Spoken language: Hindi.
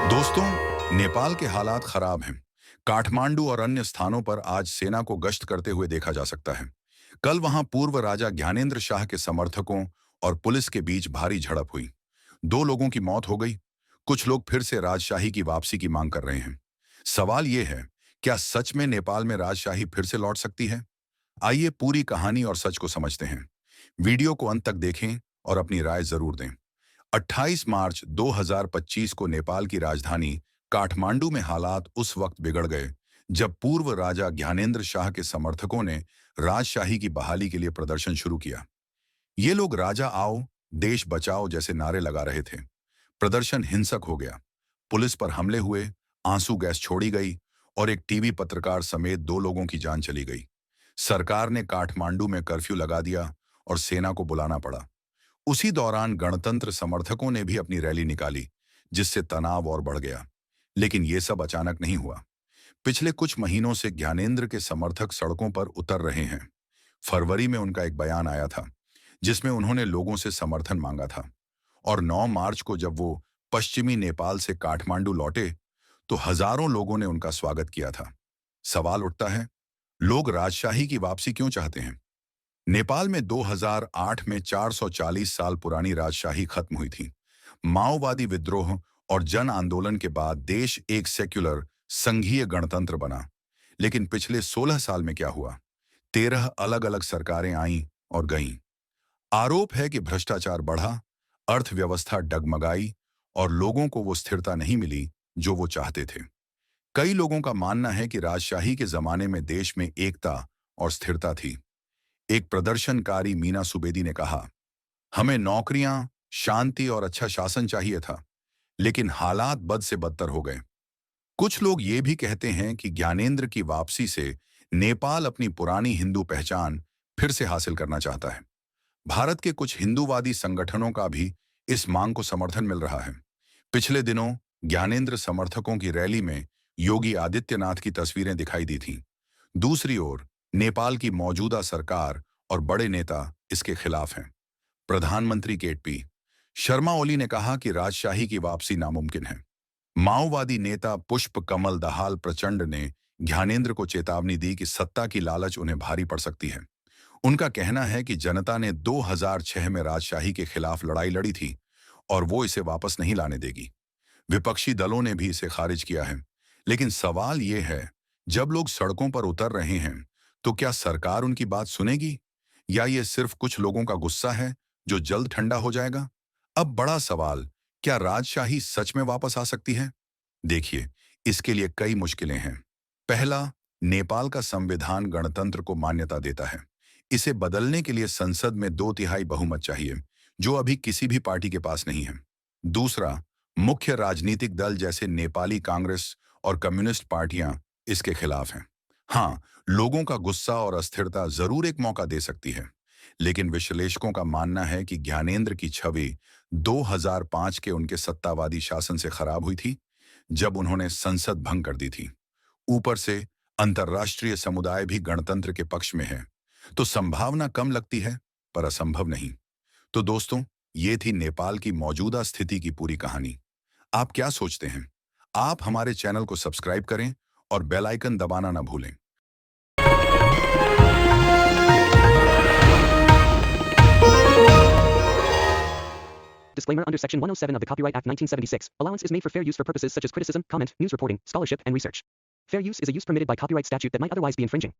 दोस्तों, नेपाल के हालात खराब हैं। काठमांडू और अन्य स्थानों पर आज सेना को गश्त करते हुए देखा जा सकता है। कल वहां पूर्व राजा ज्ञानेंद्र शाह के समर्थकों और पुलिस के बीच भारी झड़प हुई। 2 लोगों की मौत हो गई। कुछ लोग फिर से राजशाही की वापसी की मांग कर रहे हैं। सवाल ये है, क्या सच में नेपाल में राजशाही फिर से लौट सकती है? आइए पूरी कहानी और सच को समझते हैं। वीडियो को अंत तक देखें और अपनी राय जरूर दें। 28 मार्च 2025 को नेपाल की राजधानी काठमांडू में हालात उस वक्त बिगड़ गए जब पूर्व राजा ज्ञानेंद्र शाह के समर्थकों ने राजशाही की बहाली के लिए प्रदर्शन शुरू किया। ये लोग राजा आओ, देश बचाओ जैसे नारे लगा रहे थे। प्रदर्शन हिंसक हो गया। पुलिस पर हमले हुए, आंसू गैस छोड़ी गई और एक टीवी पत्रकार समेत 2 लोगों की जान चली गई। सरकार ने काठमांडू में कर्फ्यू लगा दिया और सेना को बुलाना पड़ा। उसी दौरान गणतंत्र समर्थकों ने भी अपनी रैली निकाली, जिससे तनाव और बढ़ गया। लेकिन ये सब अचानक नहीं हुआ। पिछले कुछ महीनों से ज्ञानेंद्र के समर्थक सड़कों पर उतर रहे हैं। फरवरी में उनका एक बयान आया था, जिसमें उन्होंने लोगों से समर्थन मांगा था। और 9 मार्च को जब वो पश्चिमी नेपाल से काठमांडू लौटे, तो हजारों लोगों ने उनका स्वागत किया था। सवाल उठता है, लोग राजशाही की वापसी क्यों चाहते हैं? नेपाल में 2008 में 440 साल पुरानी राजशाही खत्म हुई थी। माओवादी विद्रोह और जन आंदोलन के बाद देश एक सेक्युलर संघीय गणतंत्र बना। लेकिन पिछले 16 साल में क्या हुआ? 13 अलग अलग सरकारें आईं और गईं। आरोप है कि भ्रष्टाचार बढ़ा, अर्थव्यवस्था डगमगाई और लोगों को वो स्थिरता नहीं मिली जो वो चाहते थे। कई लोगों का मानना है कि राजशाही के जमाने में देश में एकता और स्थिरता थी। एक प्रदर्शनकारी मीना सुबेदी ने कहा, हमें नौकरियां, शांति और अच्छा शासन चाहिए था, लेकिन हालात बद से बदतर हो गए। कुछ लोग ये भी कहते हैं कि ज्ञानेंद्र की वापसी से नेपाल अपनी पुरानी हिंदू पहचान फिर से हासिल करना चाहता है। भारत के कुछ हिंदूवादी संगठनों का भी इस मांग को समर्थन मिल रहा है। पिछले दिनों ज्ञानेंद्र समर्थकों की रैली में योगी आदित्यनाथ की तस्वीरें दिखाई दी थीं। दूसरी ओर नेपाल की मौजूदा सरकार और बड़े नेता इसके खिलाफ हैं। प्रधानमंत्री केपी शर्मा ओली ने कहा कि राजशाही की वापसी नामुमकिन है। माओवादी नेता पुष्प कमल दहाल प्रचंड ने ज्ञानेंद्र को चेतावनी दी कि सत्ता की लालच उन्हें भारी पड़ सकती है। उनका कहना है कि जनता ने 2006 में राजशाही के खिलाफ लड़ाई लड़ी थी और वो इसे वापस नहीं लाने देगी। विपक्षी दलों ने भी इसे खारिज किया है। लेकिन सवाल ये है, जब लोग सड़कों पर उतर रहे हैं, तो क्या सरकार उनकी बात सुनेगी या ये सिर्फ कुछ लोगों का गुस्सा है जो जल्द ठंडा हो जाएगा? अब बड़ा सवाल, क्या राजशाही सच में वापस आ सकती है? देखिए, इसके लिए कई मुश्किलें हैं। पहला, नेपाल का संविधान गणतंत्र को मान्यता देता है। इसे बदलने के लिए संसद में 2/3 बहुमत चाहिए, जो अभी किसी भी पार्टी के पास नहीं है। दूसरा, मुख्य राजनीतिक दल जैसे नेपाली कांग्रेस और कम्युनिस्ट पार्टियां इसके खिलाफ हैं। हाँ, लोगों का गुस्सा और अस्थिरता जरूर एक मौका दे सकती है, लेकिन विश्लेषकों का मानना है कि ज्ञानेंद्र की छवि 2005 के उनके सत्तावादी शासन से खराब हुई थी, जब उन्होंने संसद भंग कर दी थी। ऊपर से अंतर्राष्ट्रीय समुदाय भी गणतंत्र के पक्ष में है, तो संभावना कम लगती है, पर असंभव नहीं। तो दोस्तों, ये थी नेपाल की मौजूदा स्थिति की पूरी कहानी। आप क्या सोचते हैं? आप हमारे चैनल को सब्सक्राइब करें और बेल आइकन दबाना ना भूलें। Disclaimer under Section 107 of the Copyright Act 1976. Allowance is made for fair use for purposes such as criticism, comment, news reporting, scholarship, and research. Fair use is a use permitted by copyright statute that might otherwise be infringing.